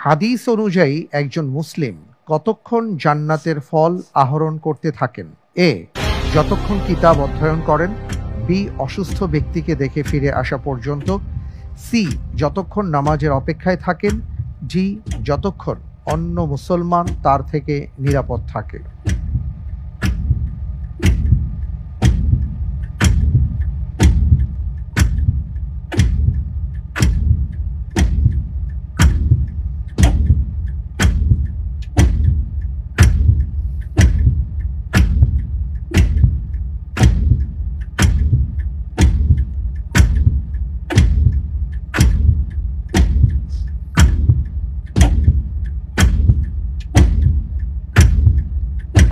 হাদিস অনুযায়ী একজন মুসলিম কতক্ষণ জান্নাতের ফল আহরণ করতে থাকেন? এ, যতক্ষণ কিতাব অধ্যয়ন করেন। বি, অসুস্থ ব্যক্তিকে দেখে ফিরে আসা পর্যন্ত। সি, যতক্ষণ নামাজের অপেক্ষায় থাকেন। জি, যতক্ষণ অন্য মুসলমান তার থেকে নিরাপদ থাকে।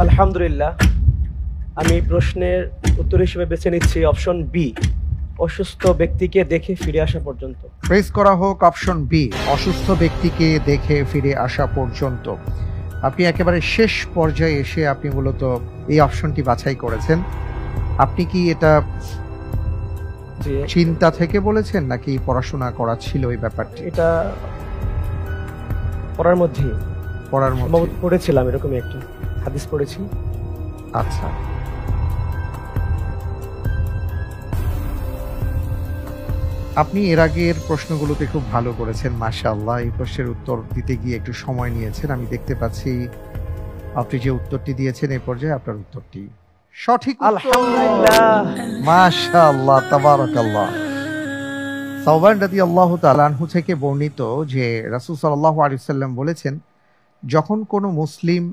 আলহামদুলিল্লাহ, আমি প্রশ্নের উত্তর হিসেবে বেছে নিচ্ছি অপশন বি, অসুস্থ ব্যক্তিকে দেখে ফিরে আসা পর্যন্ত। প্রেস করা হোক অপশন বি, অসুস্থ ব্যক্তিকে দেখে ফিরে আসা পর্যন্ত। আপনি একেবারে শেষ পর্যায়ে এসে আপনি মূলত এই অপশনটি বাছাই করেছেন। আপনি কি এটা চিন্তা থেকে বলেছেন নাকি পড়াশোনা করা ছিল এই ব্যাপারটি? এটা পড়ার মধ্যে পড়েছিলাম, এরকমই একটা হাদিস পড়েছি। আচ্ছা, আপনি এর আগের প্রশ্নগুলোতে খুব ভালো করেছেন, মাশাআল্লাহ। এই প্রশ্নের উত্তর দিতে গিয়ে একটু সময় নিয়েছেন। আমি দেখতে পাচ্ছি আপনি যে উত্তরটি দিয়েছেন এই পর্যায়ে আপনার উত্তরটি সঠিক। আলহামদুলিল্লাহ, মাশাআল্লাহ, তাবারাকাল্লাহ। সাওবান রাদিয়াল্লাহু তাআলা আনহু থেকে বর্ণিত যে রাসূল সাল্লাল্লাহু আলাইহি ওয়াসাল্লাম বলেছেন, যখন কোনো মুসলিম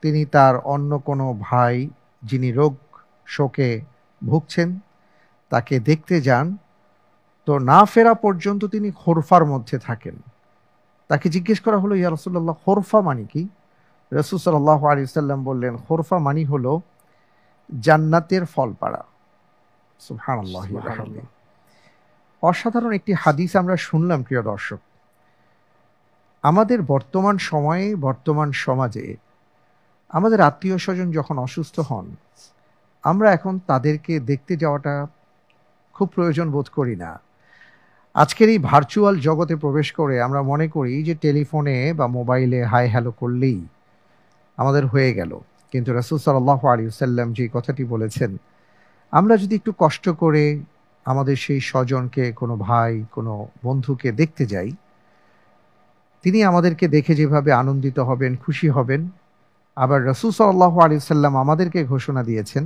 তিনি তার অন্য কোনো ভাই যিনি রোগ শোকে ভুগছেন তাকে দেখতে যান, তো না ফেরা পর্যন্ত তিনি খোরফার মধ্যে থাকেন। তাকে জিজ্ঞেস করা হলো, ইয়া রাসূলুল্লাহ, খোরফা মানে কি? রাসূল সাল্লাল্লাহু আলাইহি ওয়াসাল্লাম বললেন, খোরফা মানে হলো জান্নাতের ফল পাড়া। সুবহানাল্লাহ। অসাধারণ একটি হাদিস আমরা শুনলাম প্রিয় দর্শক। আমাদের বর্তমান সময়ে, বর্তমান সমাজে আমাদের আত্মীয় স্বজন যখন অসুস্থ হন, আমরা এখন তাদেরকে দেখতে যাওয়াটা খুব প্রয়োজন বোধ করি না। আজকের এই ভার্চুয়াল জগতে প্রবেশ করে আমরা মনে করি যে টেলিফোনে বা মোবাইলে হাই হ্যালো করলেই আমাদের হয়ে গেল। কিন্তু রাসূল সাল্লাল্লাহু আলাইহি ওয়াসাল্লাম যে কথাটি বলেছেন, আমরা যদি একটু কষ্ট করে আমাদের সেই স্বজনকে, কোনো ভাই, কোনো বন্ধুকে দেখতে যাই, তিনি আমাদেরকে দেখে যেভাবে আনন্দিত হবেন, খুশি হবেন। আবার রাসূল সাল্লাল্লাহু আলাইহি ওয়াসাল্লাম আমাদেরকে ঘোষণা দিয়েছেন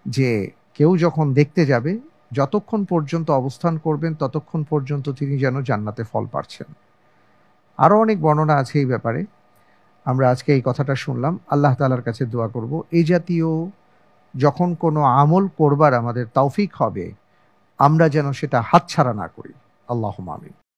যে কেউ যখন দেখতে যাবে, যতক্ষণ পর্যন্ত অবস্থান করবেন ততক্ষণ পর্যন্ত তিনি যেন জান্নাতে ফল পাচ্ছেন। আরও অনেক বর্ণনা আছে এই ব্যাপারে। আমরা আজকে এই কথাটা শুনলাম। আল্লাহ তাআলার কাছে দোয়া করব এই জাতীয় যখন কোনো আমল করবার আমাদের তৌফিক হবে, আমরা যেন সেটা হাতছাড়া না করি। আল্লাহুম্মা আমিন।